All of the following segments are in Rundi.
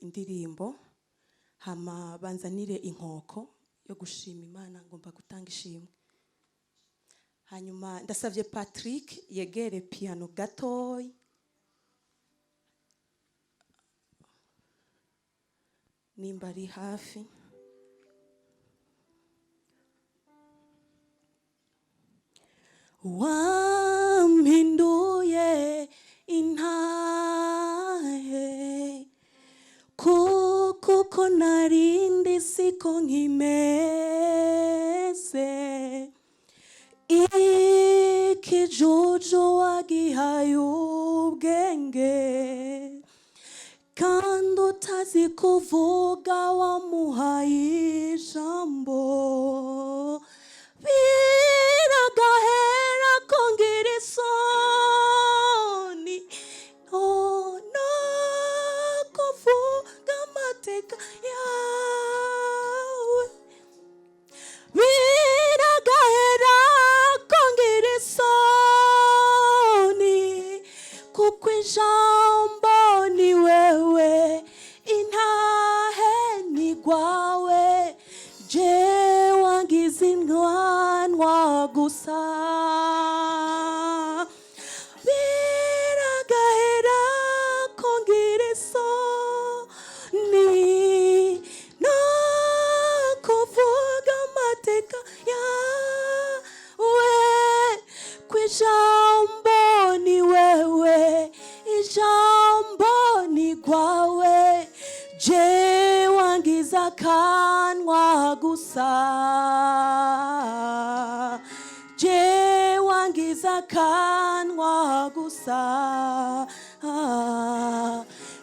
indirimbo hama banzanire inkoko yo gushima Imana, ngomba gutanga ishimwe. Hanyuma ndasavye Patrick yegere piano gatoyi. Nimba ari hafi. Wampinduye intahe kuko narindi siko nkimeze, ikijuju wagihaye ubwenge kandi utazi kuvuga wamuhaye ijambo, biragahera kongera isoni no kuvuga amateka yawe, biragahera kongera isoni kuko ijambo ni wewe, intahe ni gwawe, je wangize intwanwa gusa, biragahera kongera isoni no kuvuga amateka yawe, kw'ijambo ni wewe, ijambo ni gwawe, je wangiza akanwa gusa, je wangiza akanwa gusa,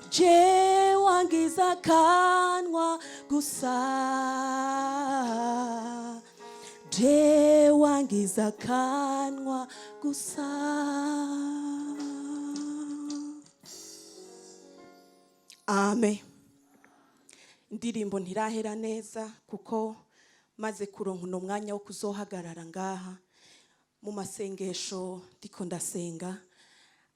je wangiza akanwa gusa, je wangiza akanwa gusa. Amen. Indirimbo ntirahera neza kuko maze kuronka uno mwanya wo kuzohagarara ngaha mu masengesho ndiko ndasenga,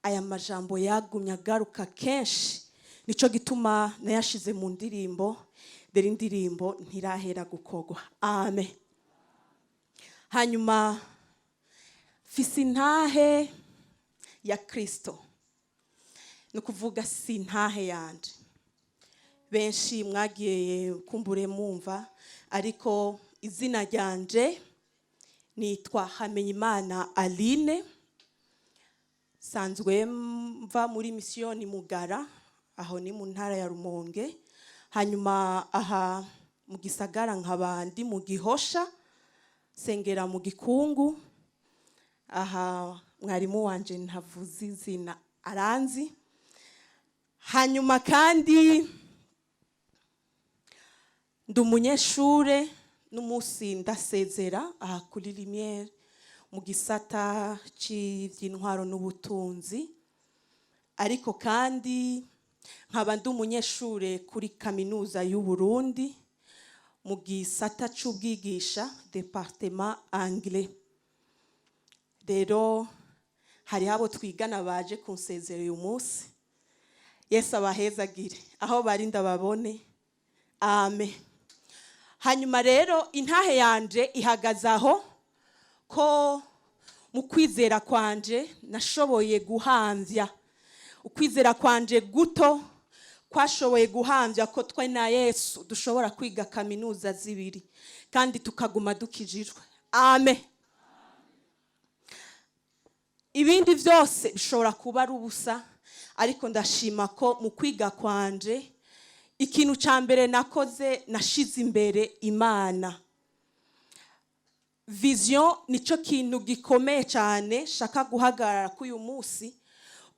aya majambo yagumya garuka kenshi, nico gituma nayashize mu ndirimbo, dore indirimbo ntirahera gukogwa. Amen. Hanyuma fisi ntahe ya Kristo, nukuvuga si ntahe yanje. Benshi mwagiye kumbure mumva, ariko izina ryanje nitwa nk'abahungu Aline, sanzwe mva muri misiyoni Mugara, aho ni mu ntara ya Rumonge. Hanyuma aha mu gisagara nk'abandi mu Gihosha, sengera mu Gikungu, aha mwarimu wanje ntavuze izina aranzi. Hanyuma kandi ndi umunyeshure, n'umunsi ndasezera aha kuri Lumiere mu gisata cy'intwaro n'ubutunzi, ariko kandi nkaba ndi umunyeshure kuri kaminuza y'u Burundi mu gisata cy'ubwigisha departement anglais. Rero hari abo twigana baje kunsezera uyu munsi, Yesu abahezagire aho bari ndababone. Amen. Hanyuma rero intahe yanje ihagaze aho ko mu kwizera kwanje nashoboye guhamvya, ukwizera kwanje guto kwashoboye guhamvya ko twe na Yesu dushobora kwiga kaminuza zibiri kandi tukaguma dukijijwe. Amen. Ibindi byose bishobora kuba ari ubusa, ariko ndashima ko mu kwiga kwanje ikintu ca mbere nakoze nashize imbere Imana. Vision nico kintu gikomeye cyane shaka guhagarara k'uyu munsi,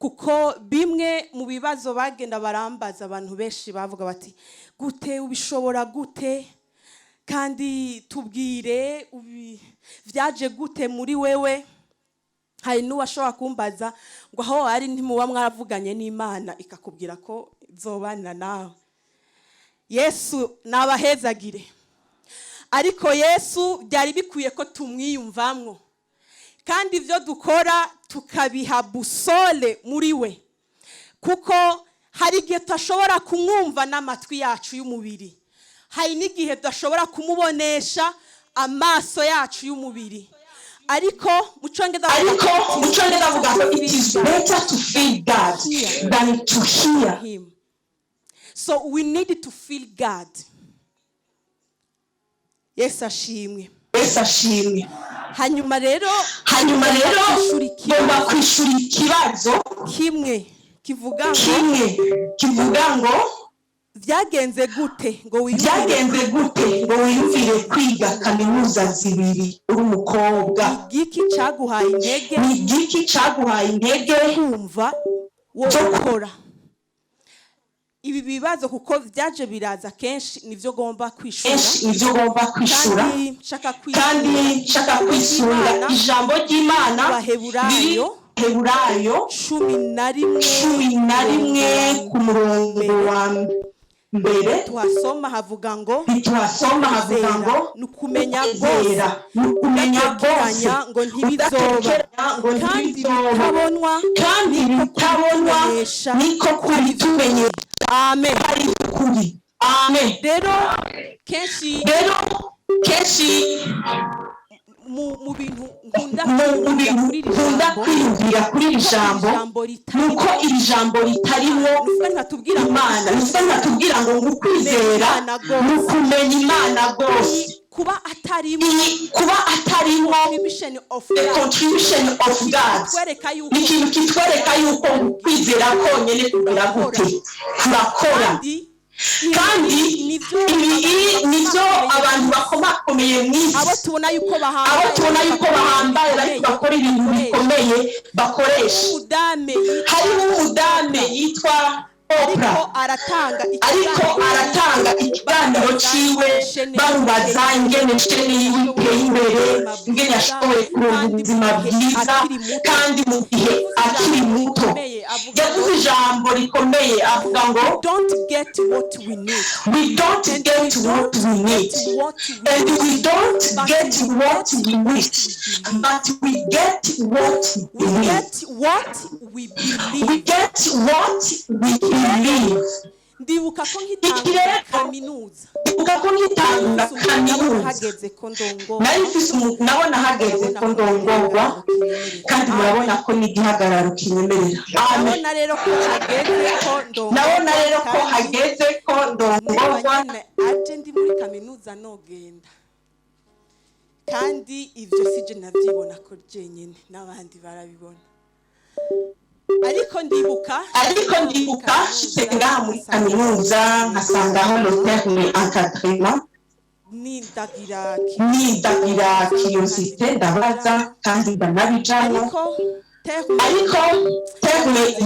kuko bimwe mu bibazo bagenda barambaza abantu benshi bavuga bati gute ubishobora gute, kandi tubwire vyaje gute muri wewe. Hari n'uwashobora kumbaza ngo aho ari ntimuba mwaravuganye n'Imana ikakubwira ko zobana nawe. Yesu nabahezagire, ariko Yesu byari bikwiye ko tumwiyumvamwo, kandi ibyo dukora tukabiha busole muri we, kuko hari igihe tudashobora kumwumva n'amatwi yacu y'umubiri, hari n'igihe tudashobora kumubonesha amaso yacu y'umubiri. Ariko mucongereza avuga ngo it is better to feel God than to hear him. So we need to feel God. Yesu ashimwe. Hanyuma rero ngomba kwishura ikibazo kimwe kivuga ngo byagenze gute ngo wiyumvire kwiga kaminuza zibiri uri umukobwa. igiki cyaguhaye intege kumva wo gukora ibi bibazo, kuko byaje biraza kenshi nivyo gomba kwishura kandi nshaka kwisura ijambo ry'Imana Baheburayo 11 ku murongo wa mbere tuhasoma havuga ngo nukumenya bose ngo ntibizoba kandi bitabonwa niko kubitumenye. Amen. Rero kenshi mu bintu nkunda kwiyumvira kuri iri jambo nuko iri jambo ritarimo Imana, ntatubwira ngo ukwizera nukumenya Imana rwose, kuba atarimo contribution of God ni ikintu kitwereka yuko ukwizera konyene kugira gute kurakora. Kandi nivyo abantu bakomakomeye mw'isi, abo tubona yuko bahambaye ariko bakora ibintu bikomeye bakoresha. Hariho umudame yitwa ariko aratanga ikiganiro ciwe bamubaza ingene yiteye imbere, ingene yashoboye kuronka ubuzima bwiza kandi mu gihe akiri muto. Yavuze ijambo rikomeye avuga ngo we don't get what we need and we don't get what we wish, but we get what we believe. Ndibuka ko nkitanga kaminuza nabona hageze ko ndongorwa, kandi murabona ko n'igihagararo kinyemerera. Nabona rero ko hageze ko ndongorwa aje ndi muri kaminuza nogenda, kandi ivyo sije navyibona ko jenyene n'abandi barabibona. Ariko ndibuka senga muri kaminuza nkasangaho terme encadrement nidagira curiosité ndabaza kandi ndanabijana. Ariko terme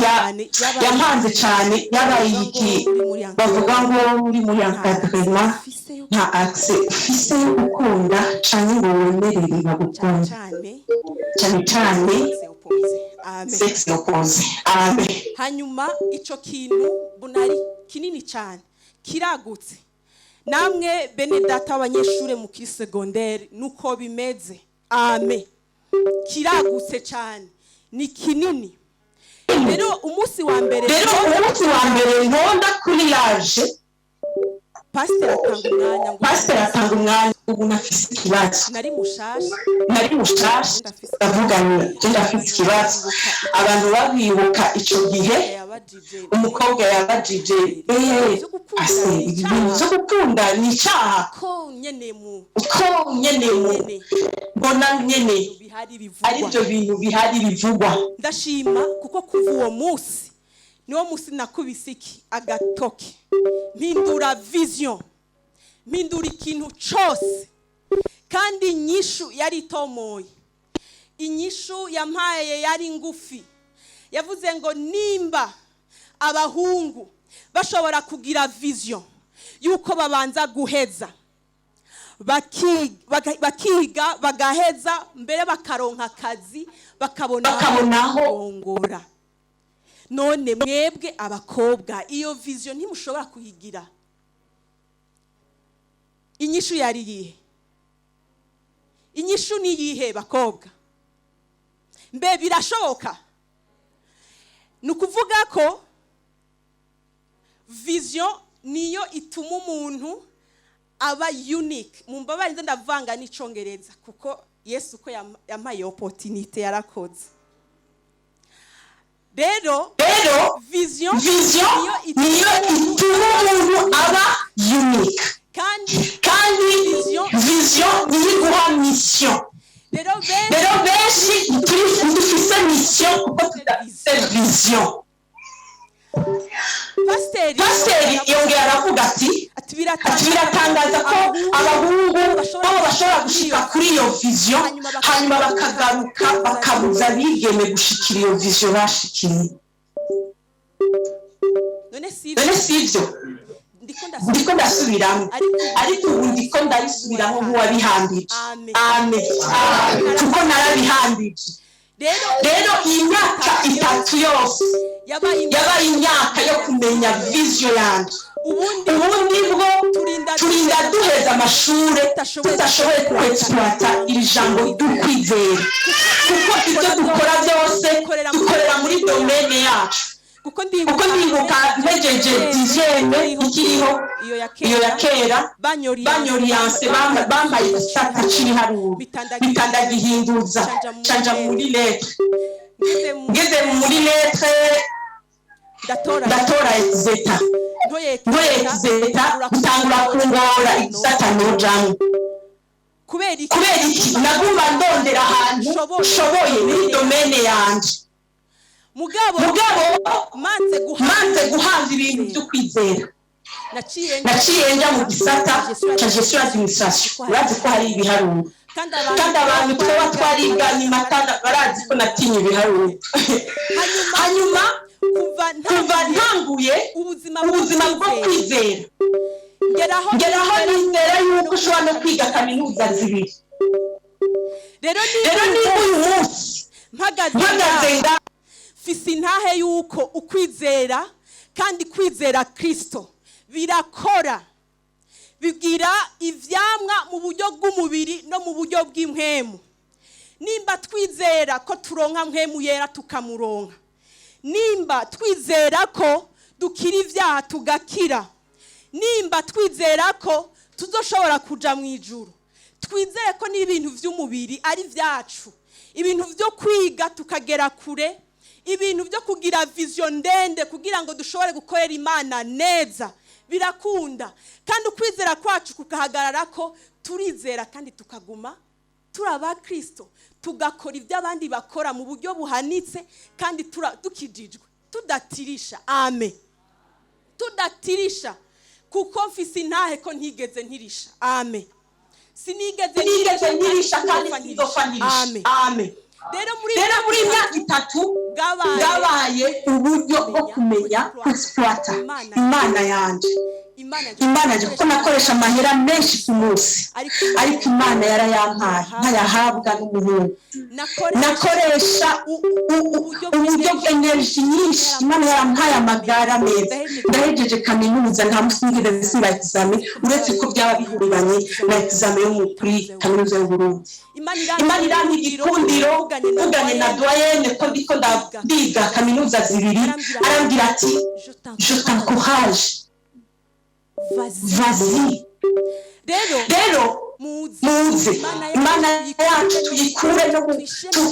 yamanze cyane yabaye iki bavuga ngo uri muri encadrement nta accès ufise yo gukunda canke ngo wemerere bagukunda cyane sex opposé. Amen. Hanyuma ico kintu bunari kinini cyane kiragutse. Namwe bene data abanyeshure mu kiri secondaire nuko bimeze. Amen. Kiragutse cyane ni kinini. Rero umunsi wa mbere ntonda kuri yaje pastor atanga umwanya ubu nafise ikibazo, nari mushasha avuganye ndafite ikibazo. Abantu babibuka ico gihe umukobwa yabajije ase ibintu byo gukunda ni icyaha ko nyene mbona nyene aribyo bintu bihari bivugwa. Ndashima kuko kuva uwo munsi niwo munsi nakubisiki agatoke mpindura vision, mpindura ikintu cyose, kandi inyishu yari tomoye. Inyishu yampaye yari ngufi, yavuze ngo nimba abahungu bashobora kugira vision yuko babanza guheza bakiga bagaheza mbere bakaronka akazi bakabonaho ongora. None mwebwe abakobwa iyo vision ntimushobora kuyigira. Inyishu yari yihe? Inyishu ni yihe bakobwa? Mbe birashoboka? Nukuvuga ko vision niyo ituma umuntu aba unique. Mumbabarire ndavanga n'icongereza kuko Yesu ko yampaye opportunity yarakoze. Rero vision niyo ituma umuntu aba unique. Kandi vision niyo iguha mission. Rero benshi dufise mission kuko tudafise vision. Pasiteri yongera aravuga ati biratangaza ko abahungu babo bashobora gushika kuri iyo vision hanyuma bakagaruka bakabuza abigeme gushikira iyo vision bashikiriye. None sivyo ndiko ndasubiramo ariko ubu ndiko ndabisubiramo nk'uwabihambije. Amen. Kuko narabihambije. Rero imyaka 3 yose yabaye imyaka yo kumenya vision yanjye. Ubundi bwo turinda duheza amashuri tudashoboye kwexploita iri jambo dukwizera kuko ibyo dukora byose dukorera muri domaine yacu. Kuko ndibuka mejeje dizaine ikiriho iyo ya kera banyoriyanse bambaye isata kiri haruru bitandagihinduza canja muri lettre ngeze muri lettre ndatora zeta gutangura kungora isata nojamwe kubera iki naguma ndondera ahantu shoboye muri domaine yanje. Mugabo manze guhanza ibintu byo kwizera naciye njya mu gisata cya gestion administration. Urazi ko hari ibiharuro kandi abantu twaba twariganye matana barazi ko natinye ibiharuro. Hanyuma kuva ntanguye ubuzima bwo kwizera ngeraho nizera yuko ushobora no kwiga kaminuza zibiri. Rero ni uyu munsi mpagaze fisi ntahe yuko ukwizera kandi kwizera Kristo birakora bigira ivyamwa mu buryo bw'umubiri no mu buryo bw'impwemu. Nimba twizera ko turonka mpwemu yera tukamuronka, nimba twizera ko dukira ivyaha tugakira, nimba twizera ko tuzoshobora kuja mu ijuru, twizere ko n'ibintu vy'umubiri ari vyacu, ibintu vyo kwiga tukagera kure, ibintu byo kugira vision ndende kugira ngo dushobore gukorera Imana neza birakunda. Kandi ukwizera kwacu kukahagarara ko turizera kandi tukaguma turaba Kristo tugakora ibyo abandi bakora mu buryo buhanitse kandi dukijijwe tudatirisha. Amen. Tudatirisha kuko mfise intahe ko ntigeze ntirisha. Amen. Sinigeze ntirisha kandi ntizofanyirisha. Amen. Rero muri myaka 3 gabaye uburyo bwo kumenya kwexploita Imana yanje. Imana je kuko nakoresha amahera menshi ku munsi ariko Imana yarayampaye ntayahabwa n'umuhungu. Nakoresha uburyo bw'energy nyinshi. Imana yarampaye amagara meza. Ndahejeje kaminuza nta musingire zisira examen uretse ko byaba bihuriranye na examen yo muri kaminuza y'u Burundi. Imana irampa igikundiro ugane na doyenne ko ndiko ndiga kaminuza zibiri arambwira ati je t'encourage, vas-y. Rero muze Imana yacu tuyikure no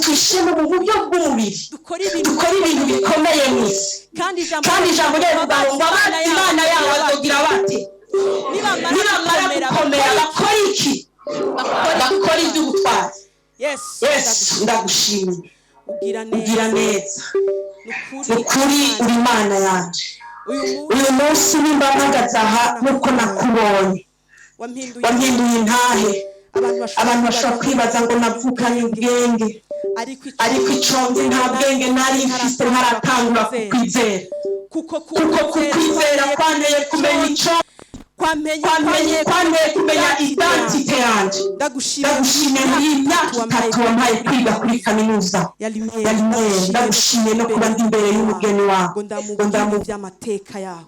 tuyishime mu buryo bw'umubiri dukora ibintu bikomeye mwisi. Kandi ijambo ryavuga ngo Imana yawe azogira bate nibamara gukomera bakora iki? Bakora iby'ubutwari. Yes, ndagushimye ugira neza nukuri uri Imana yanje. Uyu munsi nimba mpagaze aha nuko nakubonye wampinduye intahe. Abantu bashobora kwibaza ngo navukanye ubwenge ariko iconze nta bwenge nari mfise ntaratangura kukwizera kuko kukwizera kwanteye kumenya ico kwamenye kumenya identite yanje. Ndagushimiye muri imyaka 3 wampaye kwiga kuri kaminuza yalimye. Ndagushimiye no kuba ndi imbere y'umugeni wawe ngo ndamuvye amateka yawe.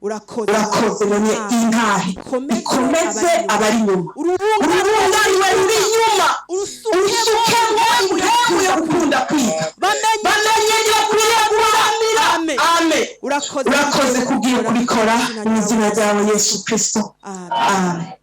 Urakoze none intahe ikomeze abari nyuma. Ururunga niwe ruri inyuma urusuke mwe yo gukunda kwiga bamenye niba kuriye guhamira. Amen. urakoze kugiye kubikora mu izina ryawe Yesu Kristo. Amen.